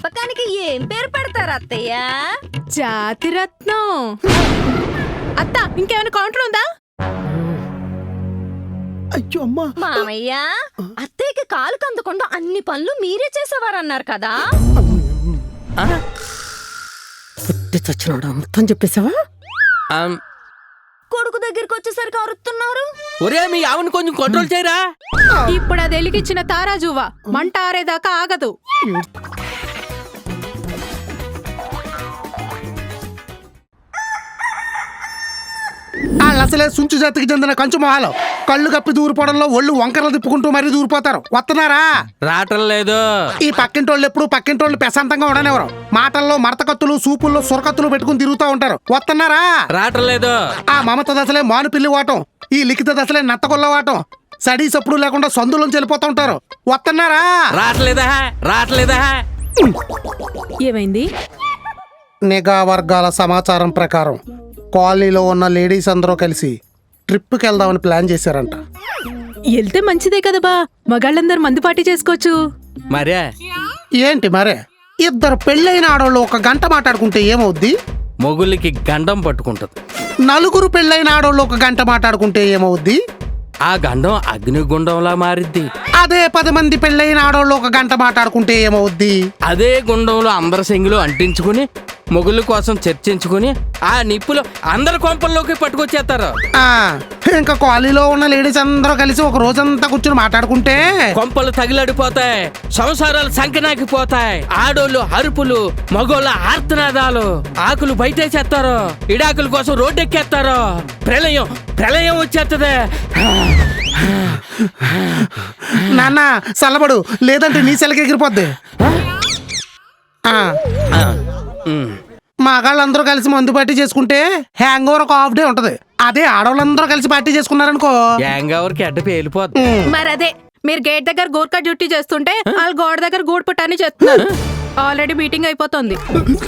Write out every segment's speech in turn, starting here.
పక్కానికి ఏం పేరు పెడతారు అత్తయ్య? జాతిరత్నం. అత్త ఇంకేమైనా కౌంటర్ ఉందా? అయ్యో అమ్మా. మామయ్య, అత్తయ్యకి కాలు కందకుండా అన్ని పనులు మీరే చేసేవారన్నారు కదా. పుట్టి చచ్చినాడు మొత్తం చెప్పేసావా? కొడుకు దగ్గరికి వచ్చేసరికి అరుస్తున్నారు. ఒరే మీ ఆవును కొంచెం కంట్రోల్ చేయరా. ఇప్పుడు అది ఎలిగిచ్చిన తారాజువా మంట ఆరేదాకా ఆగదు. అసలే సుంచు జాతికి చెందిన కంచు మొహాలు కళ్ళు కప్పి దూరిపోవడంలో ఒళ్ళు వంకరలు తిప్పుకుంటూ మరీ దూరిపోతారు. వస్తున్నారా? రావటం లేదు. ఈ పక్కింటోళ్ళు ఎప్పుడు పక్కింటోళ్ళు ప్రశాంతంగా ఉండనివ్వరు. మాటల్లో మడతకత్తులు సూపుల్లో సొరకత్తులు పెట్టుకుని తిరుగుతూ ఉంటారు. వస్తున్నారా? రావటం లేదు. ఆ మమత దశలే మాను పిల్లి వాటం, ఈ లిఖిత దశలే నత్తకొల్ల వాటం. సడీ సప్పుడు లేకుండా సందులోంచి వెళ్ళిపోతూ ఉంటారు. వస్తున్నారా? రావట్లేదా? రావట్లేదా? ఏమైంది? నిఘా వర్గాల సమాచారం ప్రకారం కాలనీలో ఉన్న లేడీస్ అందరూ కలిసి ట్రిప్కి వెళ్దామని ప్లాన్ చేశారంట. వెళ్తే మంచిదే కదా బా, మగాళ్ళందరూ మందు పార్టీ చేసుకోవచ్చు. మరే ఏంటి మరే? ఇద్దరు పెళ్ళైన ఆడవాళ్ళు ఒక గంట మాట్లాడుకుంటే ఏమవుద్ది? మొగుళ్ళకి గండం పట్టుకుంటది. నలుగురు పెళ్ళైన ఆడవాళ్ళు ఒక గంట మాట్లాడుకుంటే ఏమవుద్ది? ఆ గండం అగ్నిగుండంలా మారిద్ది. అదే 10 మంది పెళ్ళైన ఆడవాళ్ళు ఒక గంట మాట్లాడుకుంటే ఏమవుద్ది? అదే గుండంలో అందరి సెంగులు అంటించుకుని మొగుళ్ళ కోసం చర్చించుకుని ఆ నిప్పులు అందరి కొంపల్లోకి పట్టుకొచ్చేస్తారు. ఇంకా కాలనీలో ఉన్న లేడీస్ అందరూ కలిసి ఒక రోజంతా కూర్చుని మాట్లాడుకుంటే కొంపలు తగిలడిపోతాయి, సంసారాలు సంకనాకిపోతాయి. ఆడోళ్ళు అరుపులు, మగోళ్ళ ఆర్తనాదాలు, ఆకులు బయటేసేస్తారు, ఇడాకుల కోసం రోడ్డెక్కేస్తారు. ప్రళయం ప్రళయం వచ్చేస్తుంది. నాన్న చల్లబడు, లేదంటే నీ సెలకి ఎగిరిపోద్ది. మగాళ్ళందరూ కలిసి మందు పార్టీ చేసుకుంటే హ్యాంగ్ ఓవర్ ఒక హాఫ్ డే ఉంటది. అదే ఆడవాళ్ళందరూ కలిసి పార్టీ చేసుకున్నారనుకో గ్యాంగ్ ఎవరికి అడ్డ పేలిపోద్ది. మరి అదే మీరు గేట్ దగ్గర గోర్కా డ్యూటీ చేస్తుంటే వాళ్ళు గోడ దగ్గర గూడు పుట్టాన్ని చేస్తున్నారు. ఆల్రెడీ మీటింగ్ అయిపోతుంది.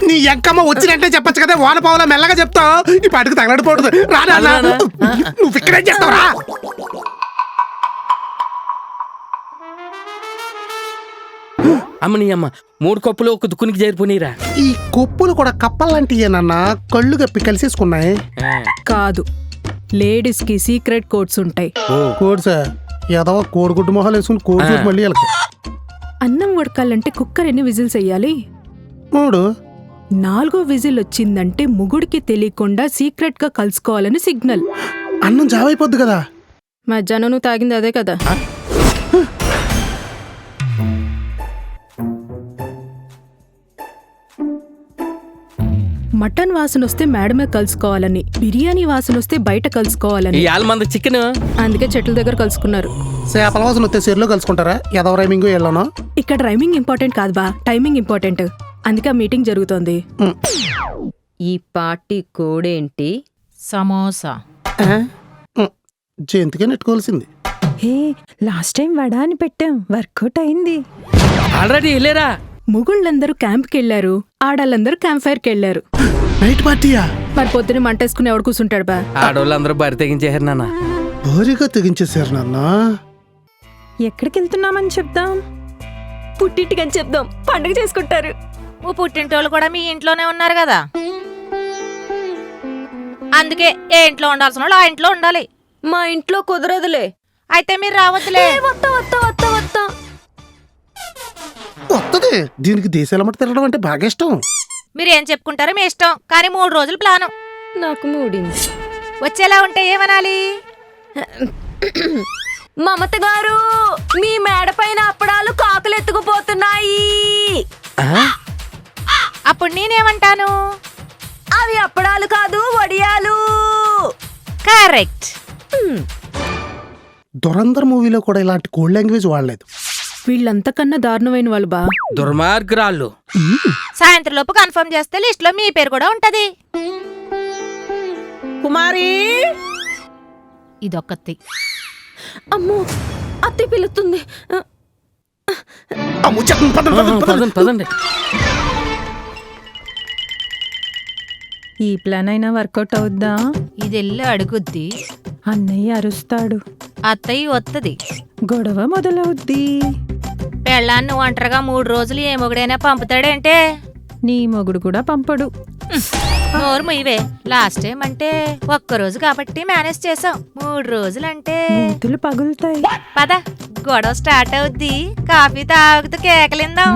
నీ ఎంకమ్మ వచ్చినంటే చెప్పచ్చు కదా, వాన పావులా మెల్లగా చెప్తావు. ఈ పాటికి తగలడిపోతుంది. రానా నువ్వు ఇక్కడేం చేస్తావురా? అమ్మని అమ్మ 3 కప్పులు ఒక దుక్కునికి చేరిపోనీరా. ఈ కొప్పులు కూడా కప్పలాంటియేనన్నా, కళ్ళు కప్పి కలిసేసుకున్నాయి. కాదు, లేడీస్ కి సీక్రెట్ కోడ్స్ ఉంటాయి. కోడ్సా? ఏదో కోడిగుడ్డు మొహాలు వేసుకుని కోడి మళ్ళీ వెళ్ళక. అన్నం ఉడకాలంటే కుక్కర్ ఎన్ని విజిల్స్ వేయాలి? 3. 4వ విజిల్ వచ్చిందంటే ముగుడికి తెలియకుండా సీక్రెట్ గా కలుసుకోవాలని సిగ్నల్. అన్నం జావైపోద్ది కదా. మధ్యాహ్నం నువ్వు తాగింది అదే కదా. మటన్ వాసన వస్తే మేడమే కలుసుకోవాలని, బిర్యానీ వాసన వస్తే బయట కలుసుకోవాలని. మంది చికెన్ అందుకే చెట్ల దగ్గర కలుసుకున్నారు. చేపల వాసన వస్తే చెరులో కలుసుకుంటారా? ఎదవ రైమింగ్ వెళ్ళను. ఇక్కడ రైమింగ్ ఇంపార్టెంట్ కాదు బా, టైమింగ్ ఇంపార్టెంట్. అందుకే మీటింగ్ జరుగుతోంది. ఈ పార్టీ కోడేంటి? సమోసా. జంతికే నెట్టుకోవాల్సింది. హే, లాస్ట్ టైం వడా అని పెట్టాం, వర్కౌట్ అయింది. ఆల్రెడీ వెళ్ళారా? ముగుళ్ళందరూ క్యాంప్కి వెళ్లారు, ఆడాళ్ళందరూ క్యాంప్ ఫైర్కి వెళ్లారు. నైట్ పార్టీయా? మరి పొద్దున మంటేసుకుని ఎవడు కూర్చుంటాడు బా? ఆడోళ్ళందరూ బరి తెగించేసారు నాన్న. భారీగా తెగించేశారు నాన్న. ఎక్కడికి వెళ్తున్నామని చెప్దాం? పుట్టింటికని చెప్దాం, పండుగ చేసుకుంటారు. ఓ పుట్టింటోళ్ళు కూడా మీ ఇంట్లోనే ఉన్నారు కదా, అందుకే ఏ ఇంట్లో ఉండాల్సిన వాళ్ళు ఆ ఇంట్లో ఉండాలి. మా ఇంట్లో కుదరదులే. అయితే మీరు రావద్దులే. వస్తుంది. దీనికి దేశాల మట్టి తిరగడం అంటే బాగా ఇష్టం. మీరేం చెప్పుకుంటారో మీ ఇష్టం, కానీ 3 రోజులు ప్లాను. నాకు మూడింది. వచ్చేలా ఉంటే ఏమనాలి? మమత గారు, మీ మేడ పైన అప్పడాలు కాకులు ఎత్తుకుపోతున్నాయి. అప్పుడు నేనేమంటాను? అవి అప్పడాలు కాదు, వడియాలు. కరెక్ట్. దురంధర్ మూవీలో కూడా ఇలాంటి కోడ్ లాంగ్వేజ్ వాడలేదు. వీళ్ళంతకన్నా దారుణమైన వాళ్ళు బా. దుర్మార్గురాళ్ళు. సాయంత్రం లోపు కన్ఫర్మ్ చేస్తే లిస్ట్ లో మీ పేరు కూడా ఉంటది. కుమారి, ఇదొక్కతి. అమ్మో, అత్తి పిలుస్తుంది. పదండి. ఈ ప్లాన్ అయినా వర్కౌట్ అవుద్దా? ఇది వెళ్ళి అడుగుద్ది, అన్నయ్య అరుస్తాడు, అత్తయ్య వత్తది. గొడవ మొదలవుద్ది. పెళ్ళాన్ని ఒంటరిగా 3 రోజులు ఏ మొగుడైనా పంపుతాడంటే? నీ మొగుడు కూడా పంపడు. నోరు ముయ్యవే. లాస్ట్ టైం అంటే 1 రోజు కాబట్టి మేనేజ్ చేసాం. 3 రోజులంటే మూతులు పగులుతాయి. పద, గొడవ స్టార్ట్ అవుద్ది. కాఫీ తాగుతూ కేకలిందాం.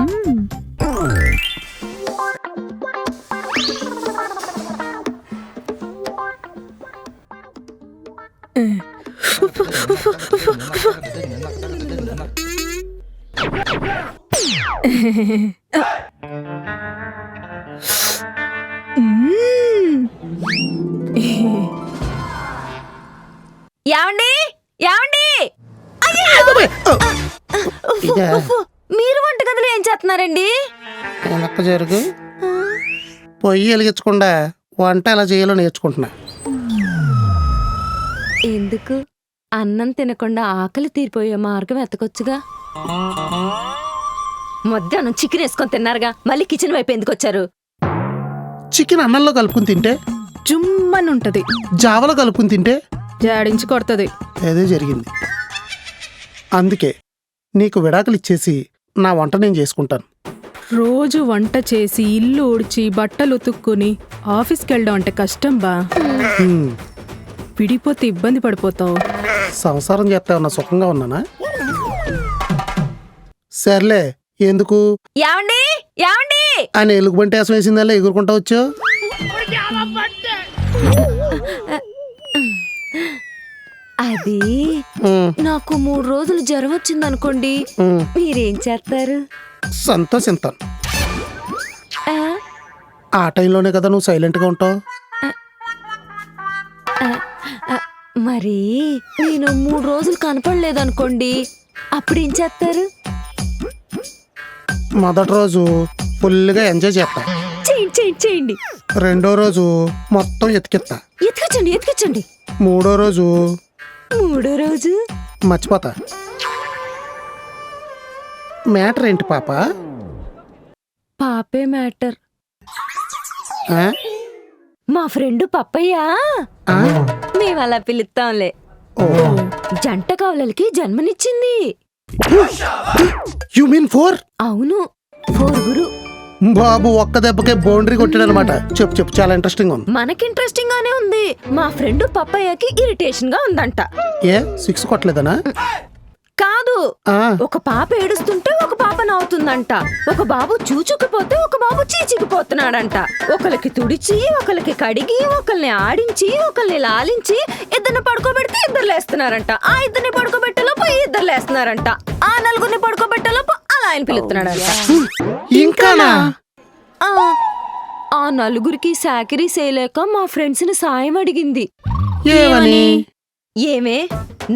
ఏమండి ఏమండి ఇదే మీరు వంటగదిలో ఏం చేస్తున్నారండి? వెనక్కి జరుగు. పొయ్యి వెలిగించకుండా వంట ఎలా చేయాలో నేర్చుకుంటున్నా. ఎందుకు? అన్నం తినకుండా ఆకలి తీరిపోయే మార్గం ఎత్తకొచ్చుగా. మధ్యాహ్నం చికెన్ వేసుకొని తిన్నారుగా, మళ్ళీ కిచెన్ వైపు ఎందుకు వచ్చారు? చికెన్ అన్నంలో కలుపుకుని తింటే, జుమ్మని ఉంటది, జావలో కలుపుకుని తింటే జాడించి కొడుతుంది. అదే జరిగింది. అందుకే నీకు విడాకులు ఇచ్చేసి నా వంట నేను చేసుకుంటాను. రోజు వంట చేసి ఇల్లు ఊడ్చి బట్టలు ఉతుక్కుని ఆఫీస్కి వెళ్ళడం అంటే కష్టం బా. హ్మ్. విడిపోతే ఇబ్బంది పడిపోతావు. సంసారం చేస్తా ఉన్నా సుఖంగా ఉన్నానా? సర్లే, ఎందుకు ఏమండి ఏమండి అని ఎలుగుబంటి వేసం వేసిందల్లా ఎగురుకుంటా వచ్చో. అది నాకు 3 రోజులు జ్వరం వచ్చిందనుకోండి, మీరేం చేస్తారు? సంతోషిస్తాను. ఆ, ఆ టైంలోనే కదా నువ్వు సైలెంట్గా ఉంటావు. మరి నేను 3 రోజులు కనపడలేదనుకోండి, అప్పుడేం చేస్తారు? మొదటి రోజు ఫుల్గా ఎంజాయ్ చేస్తా. చేయండి చేయండి చేయండి. రెండో రోజు మొత్తం ఎతికిస్తా. ఎత్తుకొచ్చండి ఎత్తుకొచ్చండి. మూడో రోజు మూడో రోజు మర్చిపోతా. మ్యాటర్ ఏంటి పాప? పాపే మ్యాటర్. ఆ? మా ఫ్రెండ్ పప్పయ్య, ఆ? మేము అలా పిలుస్తాంలే, ఓ. జంట కవలలకి జన్మనిచ్చింది. You mean 4? అవును, 4 గురు. బాబు ఒక్క దెబ్బకే బౌండరీ కొట్టాడనమాట. చెప్పు చెప్పు, చాలా ఇంట్రెస్టింగ్ ఉంది. మనకి ఇంట్రెస్టింగ్ గానే ఉంది. మా ఫ్రెండ్ పప్పయ్యకి ఇరిటేషన్ గా ఉందంట. ఏ 6 కొట్టలేదనా? కాదు, ఆ, ఒక పాప ఏడుస్తుంటే ఒక పాప నవ్వుతుందంట. ఒక బాబు చూచుకుపోతే ఒక బాబు చీచికిపోతున్నాడంట. ఒకరికి తుడిచి, ఒకరికి కడిగి, ఒకరిని ఆడించి, ఒకరిని లాలించి, ఇద్దరిని పడుకోబెడితే 2 లేస్తున్నారంట. ఆ 2 పడుకోబెట్టేలోపు 2 లేస్తున్నారంట. ఆ 4 పడుకోబెట్టేలోపు అలా ఆయన పిలుస్తున్నాడంట. ఇంకానా? ఆ 4 సాకిరీ చేయలేక మా ఫ్రెండ్స్ ని సాయం అడిగింది. ఏమని? ఏమే,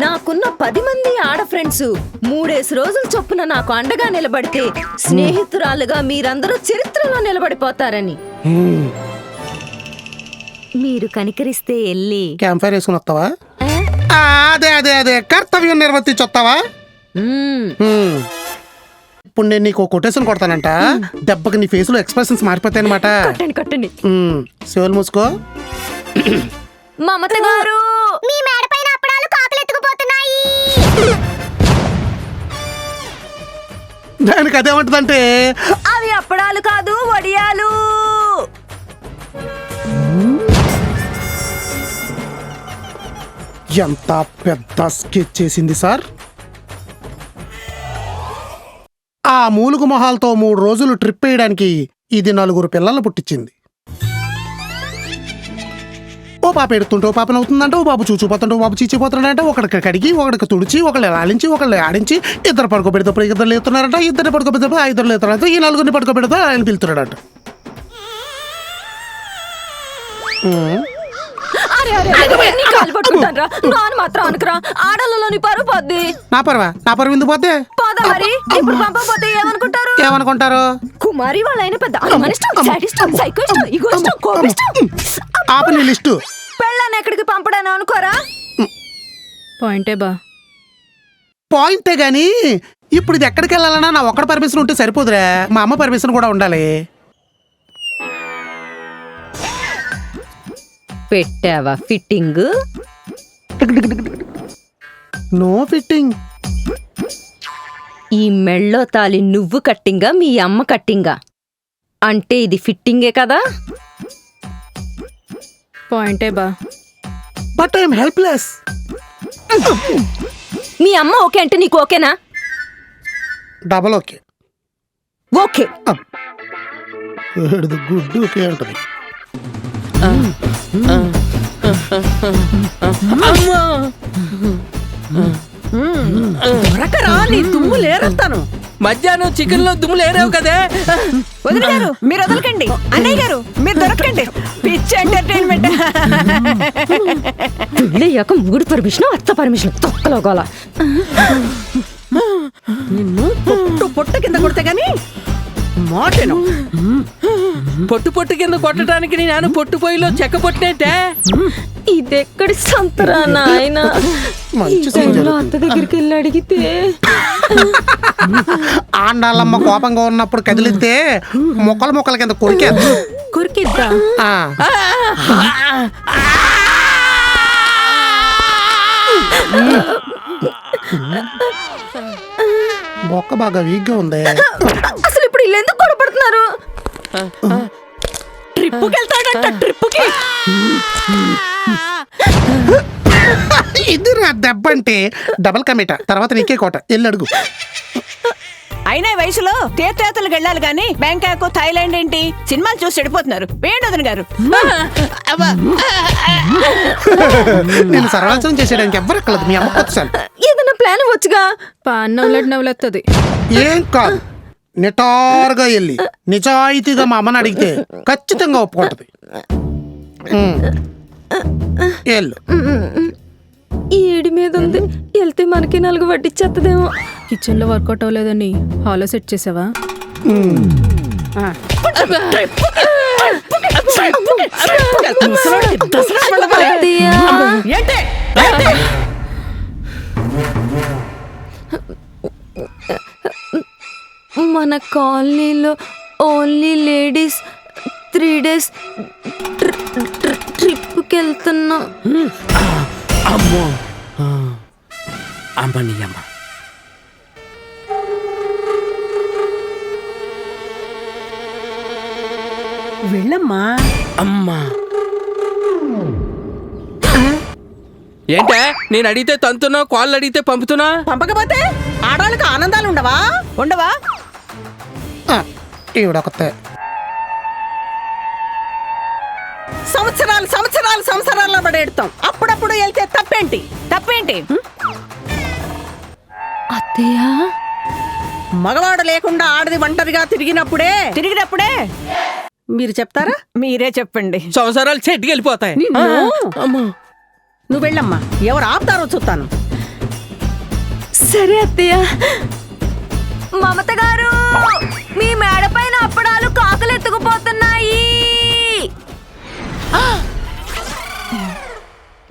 నాకున్న 10 మంది ఆడ ఫ్రెండ్స్ 3 రోజులు చొప్పున నాకు అండగా నిలబడితే స్నేహితురాలుగా మీరందరూ చరిత్రలో నిలబడిపోతారని. హ్మ్. మీరు కనికరిస్తే ఎల్లి క్యాంప్ ఫైర్ వేసుకుని వస్తావా? ఆ, అదే అదే అదే కర్తవ్యం నిర్వర్తించొస్తావా? ఇప్పుడు నేను నీకు కొటేషన్ కొడతానంట. దెబ్బకి నీ ఫేస్ లో ఎక్స్ప్రెషన్స్ మారిపోతాయి అనమాట. కట్టండి కట్టండి. శివులు మూసుకో. మమత గారు, మీ మేడపైన అప్పడాలు కాకలెత్తుకుపోతున్నాయి. దానికి అదేమంటదంటే, అవి అప్పడాలు కాదు, వడియాలు. ఎంత పెద్ద స్కెచ్ చేసింది సార్. ఆ మూలుగు మొహాలతో 3 రోజులు ట్రిప్ వేయడానికి ఇది 4 పిల్లలను పుట్టించింది. ఓ పాప ఎడుతుంటే ఓ పాప నవ్వుతుందంటే, ఓ బాబు చూచిపోతుంటే ఓ బాబు చీచిపోతున్నాడంటే, ఒకడికి కడిగి, ఒకడికి తుడిచి, ఒకళ్ళు లాలించి, ఒకళ్ళు ఆడించి, 2 పడుకోబెడితే 2 లేతున్నారంట, 2 పడుకోబెడితే 5 లేతున్నారంట, ఈ 4 పడుకోబెడితే ఆయన పిలుతున్నాడంట. అరే అరే అరే, నీ కాలు పట్టుకుంటానురా. నాన్న మాత్రం అనుకురా, ఆడలలోని పరువు పోద్ది. నా పరువు ఎందుకు పోతే? పోదా మరి. ఇప్పుడు పంపకపోతే ఏమనుకుంటారు? ఏమనుకుంటారు? కుమారి వాళ్ళైన పెద్ద అనుమానిష్టం, సాడిస్టం, సైకోయిస్టం, ఈగోయిస్టం, కోపిస్టం. ఆప నీ లిస్టు. పెళ్ళాన్ని ఎక్కడికి పంపడాను అనుకోరా? పాయింటే బా. పాయింటే గాని ఇప్పుడు ఇది ఎక్కడికి వెళ్ళాలన్నా నా ఒక్కడ పర్మిషన్ ఉంటే సరిపోదురా, మా అమ్మ పర్మిషన్ కూడా ఉండాలి. పెట్టావా ఫిట్టింగ్? No fitting. ఈ మెళ్ళో తాలి నువ్వు కట్టింగా మీ అమ్మ కట్టింగా? అంటే ఇది ఫిట్టింగే కదా? పాయింటే బా. But I'm helpless. మీ అమ్మ ఓకే అంటే నీకు ఓకేనా? Double okay. ఓకే. గుడ్డు ఓకే అంటది. దొరకరా నీ దుమ్ము లేరేస్తాను. మధ్యాహ్నం చికెన్ లో దుమ్ములు ఏరావు కదే. వదిన గారు మీరు వదలకండి, అన్నయ్య గారు మీరు దొరకండి. Pitch entertainment. పెళ్ళయ్యాక మూడు పర్మిషన్, అత్త పర్మిషన్ తొక్కలోగోలా. నిన్ను పొట్టు కింద కొడితే గాని మాటను. పొట్టు పొట్టు కింద కొట్టడానికి నేను పొట్టు పొయ్యిలో చెక్క పొట్టినట్టే. ఇదెక్కడి సంతరా నాయన? మంచి సంజాలు. అత్త దగ్గరికి వెళ్ళి అడిగితే ఆండాలమ్మ కోపంగా ఉన్నప్పుడు కదిలితే మొక్కల కింద కొరికేది. కురికిద్దా? మొక్క బాగా వీక్గా ఉంది. అసలు ఇప్పుడు వీళ్ళు ఎందుకు గొడవపడుతున్నారు? ట్రిప్పుకి వెళ్తాడంట, ట్రిప్పుకి. ఇది నా దెబ్బ అంటే డబల్ కమిటా. తర్వాత నీకే కోట. వెళ్ళి అడుగు. అయినా ఈ వయసులో తీర్థయాత్రలకు వెళ్ళాలి గాని బ్యాంకాక్, థాయిలాండ్ ఏంటి సినిమాలు చూసి చెడిపోతున్నారు. వేయండి వదిన గారు. నేను సర్వాసనం చేసేయడానికి ఎవ్వరు ఎక్కలేదు. మీ అమ్మ కొత్తసారి ఏదైనా ప్లాన్ వచ్చుగా. పాన్ నవ్వులట్ నవ్వులెత్తది. ఏం కాదు. నిటారుగా వెళ్ళి నిజాయితీగా మా అమ్మని అడిగితే ఖచ్చితంగా ఒప్పుకుంటది. వెళ్ళు. ఈ ఏడి మీద ఉంది, వెళ్తే మనకి 4 వడ్డిచ్చేస్తుందేమో. కిచెన్ లో వర్కౌట్ అవ్వలేదని హాల్లో సెట్ చేసావా? అత్తయ్యా, ఏంటి? మన కాలనీలో ఓన్లీ లేడీస్ 3 days ట్రిప్కి వెళ్తున్నాం. అమ్మో అమ్మని అమ్మ. వెళ్ళమ్మా. అమ్మా ఏంటే నేను అడిగితే తంతున్నా, కాళ్ళు అడిగితే పంపుతున్నా? పంపకపోతే ఆడవాళ్ళకి ఆనందాలు ఉండవా? ఉండవా? ఈవిడొకతే. సంవత్సరాలు పడేడతాం. అప్పుడప్పుడు వెళ్తే తప్పేంటి? అత్తయ్యా, మగవాడు లేకుండా ఆడది ఒంటరిగా తిరిగినప్పుడే మీరు చెప్తారా? మీరే చెప్పండి. సంవత్సరాలు చెట్టుకి వెళ్ళిపోతాయి. నువ్వు వెళ్ళమ్మా. ఎవరు ఆపుతారో చూస్తాను. సరే అత్తయ్య. మమత గారు, మీ మేడ పైన అప్పడాలు కాకులు ఎత్తుకుపోతున్నాయి.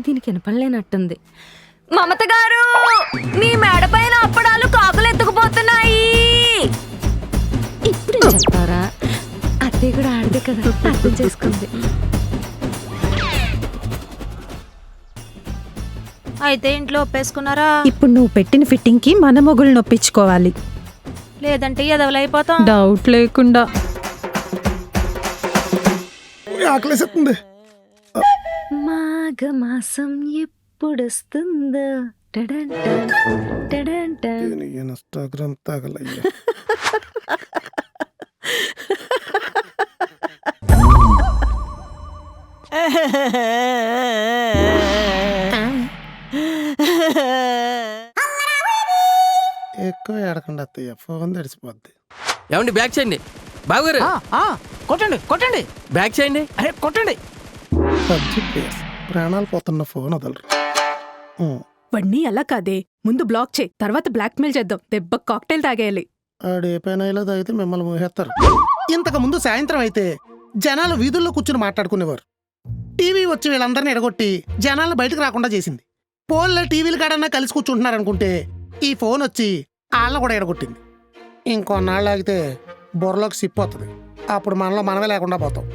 దీనికి వినపడలేనట్టుంది. మమత గారు, మీ మేడ పైన అప్పడాలు కాకులు ఎత్తుకుపోతున్నాయి. ఇప్పుడు చెప్తారా? అత్తయ్య కూడా ఆడదే కదా, అర్థం చేసుకుంది. అయితే ఇంట్లో ఒప్పేసుకున్నారా? ఇప్పుడు నువ్వు పెట్టిన ఫిట్టింగ్ కి మన మొగులు నొప్పించుకోవాలి. లేదంటే ఎదవలైపోతాం. డౌట్ లేకుండా. ఆకలేస్తుంది. మాఘమాసం ఎప్పుడొస్తుందో ఇన్స్టాగ్రామ్ తగలయ్యా. ఎక్కువ ఏడకండి అత్తయ్య, ఫోన్ తడిసిపోద్ది. ఏమండి బ్యాక్ చేయండి బాబుగారు. కొట్టండి. బ్యాక్ చేయండి. అరే కొట్టండి. ప్రాణాలు పోతున్న ఫోన్ వదలరు. వాడిని అలా కాదే, ముందు బ్లాక్ చేయి, తర్వాత బ్లాక్మెయిల్ చేద్దాం. దెబ్బ కాక్టైల్ తాగేయాలి. ఆడే పైన ఇలా తాగితే మిమ్మల్ని మోహేస్తారు. ఇంతకు ముందు సాయంత్రం అయితే జనాలు వీధుల్లో కూర్చుని మాట్లాడుకునేవారు. టీవీ వచ్చి వీళ్ళందరినీ ఎడగొట్టి జనాలను బయటకు రాకుండా చేసింది. ఫోన్లో టీవీలు కాడన్నా కలిసి కూర్చుంటున్నారనుకుంటే ఈ ఫోన్ వచ్చి వాళ్ళని కూడా ఎడగొట్టింది. ఇంకొన్నాళ్ళు ఆగితే బుర్రలోకి సిప్పొస్తుంది. అప్పుడు మనలో మనమే లేకుండా పోతాం.